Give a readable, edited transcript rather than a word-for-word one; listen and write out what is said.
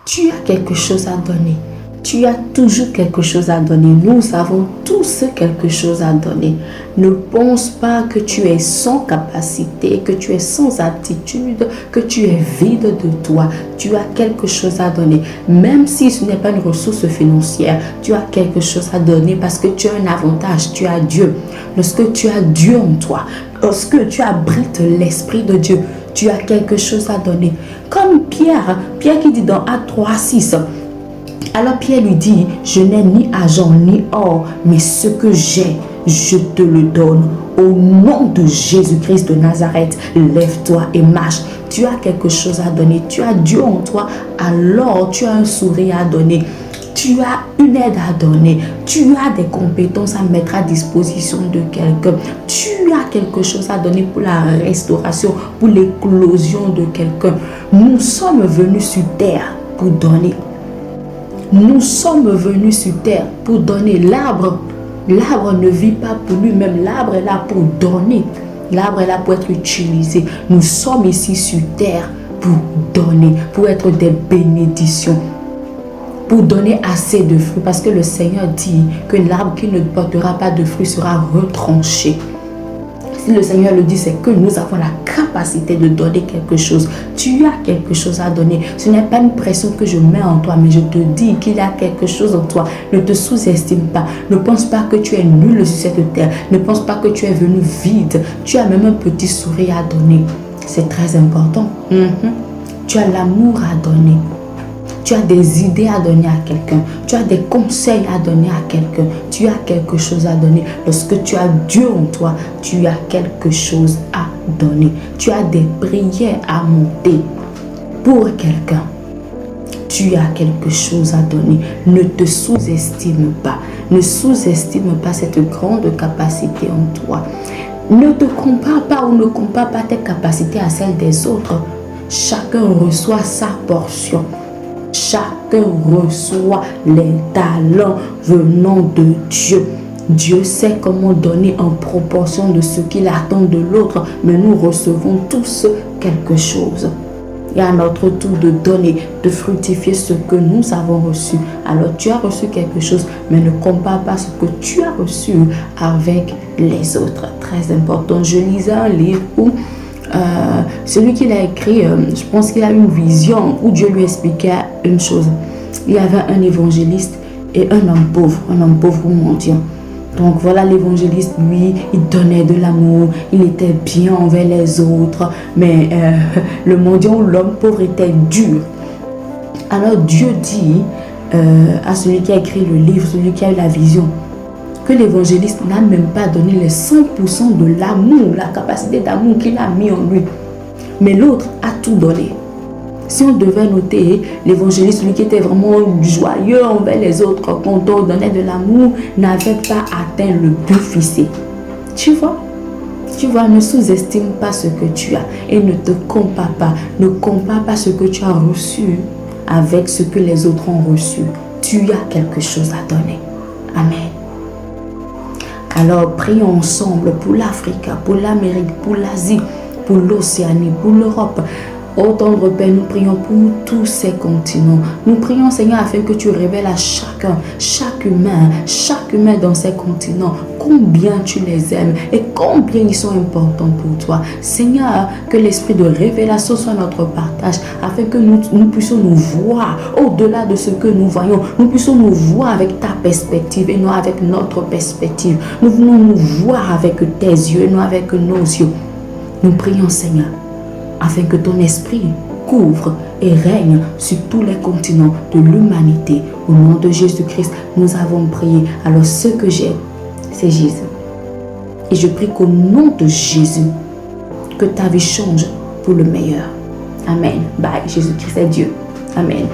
Tu as quelque chose à donner. Tu as toujours quelque chose à donner. Nous avons tous quelque chose à donner. Ne pense pas que tu es sans capacité, que tu es sans aptitude, que tu es vide de toi. Tu as quelque chose à donner. Même si ce n'est pas une ressource financière, tu as quelque chose à donner parce que tu as un avantage. Tu as Dieu. Lorsque tu as Dieu en toi, lorsque tu abrites l'Esprit de Dieu, tu as quelque chose à donner. Comme Pierre qui dit dans Actes 3:6. Alors Pierre lui dit, je n'ai ni argent ni or, mais ce que j'ai, je te le donne. Au nom de Jésus-Christ de Nazareth, lève-toi et marche. Tu as quelque chose à donner. Tu as Dieu en toi, alors tu as un sourire à donner. Tu as une aide à donner. Tu as des compétences à mettre à disposition de quelqu'un. Tu as quelque chose à donner pour la restauration, pour l'éclosion de quelqu'un. Nous sommes venus sur terre pour donner. Nous sommes venus sur terre pour donner. L'arbre ne vit pas pour lui-même. L'arbre est là pour donner. L'arbre est là pour être utilisé. Nous sommes ici sur terre pour donner, pour être des bénédictions, pour donner assez de fruits. Parce que le Seigneur dit que l'arbre qui ne portera pas de fruits sera retranché. Si le Seigneur le dit, c'est que nous avons la capacité de donner quelque chose. Tu as quelque chose à donner. Ce n'est pas une pression que je mets en toi, mais je te dis qu'il y a quelque chose en toi. Ne te sous-estime pas. Ne pense pas que tu es nul sur cette terre. Ne pense pas que tu es venu vide. Tu as même un petit sourire à donner. C'est très important. Tu as l'amour à donner. Tu as des idées à donner à quelqu'un. Tu as des conseils à donner à quelqu'un. Tu as quelque chose à donner. Lorsque tu as Dieu en toi, tu as quelque chose à donner. Tu as des prières à monter pour quelqu'un. Tu as quelque chose à donner. Ne te sous-estime pas. Ne sous-estime pas cette grande capacité en toi. Ne te compare pas ou ne compare pas tes capacités à celles des autres. Chacun reçoit sa portion. Chacun reçoit les talents venant de Dieu. Dieu sait comment donner en proportion de ce qu'il attend de l'autre, mais nous recevons tous quelque chose. Et à notre tour de donner, de fructifier ce que nous avons reçu. Alors tu as reçu quelque chose, mais ne compare pas ce que tu as reçu avec les autres. Très important. Je lisais un livre où celui qui l'a écrit, je pense qu'il a une vision où Dieu lui expliquait une chose. Il y avait un évangéliste et un homme pauvre ou mendiant. Donc voilà, l'évangéliste, lui, il donnait de l'amour, il était bien envers les autres, mais le mendiant ou l'homme pauvre était dur. Alors Dieu dit à celui qui a écrit le livre, celui qui a eu la vision, que l'évangéliste n'a même pas donné les 100% de l'amour, la capacité d'amour qu'il a mis en lui. Mais l'autre a tout donné. Si on devait noter, l'évangéliste, lui qui était vraiment joyeux envers les autres, quand on donnait de l'amour, n'avait pas atteint le but fixé. Tu vois, ne sous-estime pas ce que tu as et ne te compare pas. Ne compare pas ce que tu as reçu avec ce que les autres ont reçu. Tu as quelque chose à donner. Amen. Alors, prions ensemble pour l'Afrique, pour l'Amérique, pour l'Asie, pour l'Océanie, pour l'Europe. Ô tendre Père, nous prions pour tous ces continents. Nous prions, Seigneur, afin que tu révèles à chacun, chaque humain dans ces continents, combien tu les aimes et combien ils sont importants pour toi. Seigneur, que l'esprit de révélation soit notre partage, afin que nous puissions nous voir au-delà de ce que nous voyons. Nous puissions nous voir avec ta perspective et non avec notre perspective. Nous voulons nous voir avec tes yeux et non avec nos yeux. Nous prions, Seigneur, afin que ton esprit couvre et règne sur tous les continents de l'humanité. Au nom de Jésus-Christ, nous avons prié. Alors ce que j'ai, c'est Jésus. Et je prie qu'au nom de Jésus, que ta vie change pour le meilleur. Amen. Bye. Jésus-Christ est Dieu. Amen.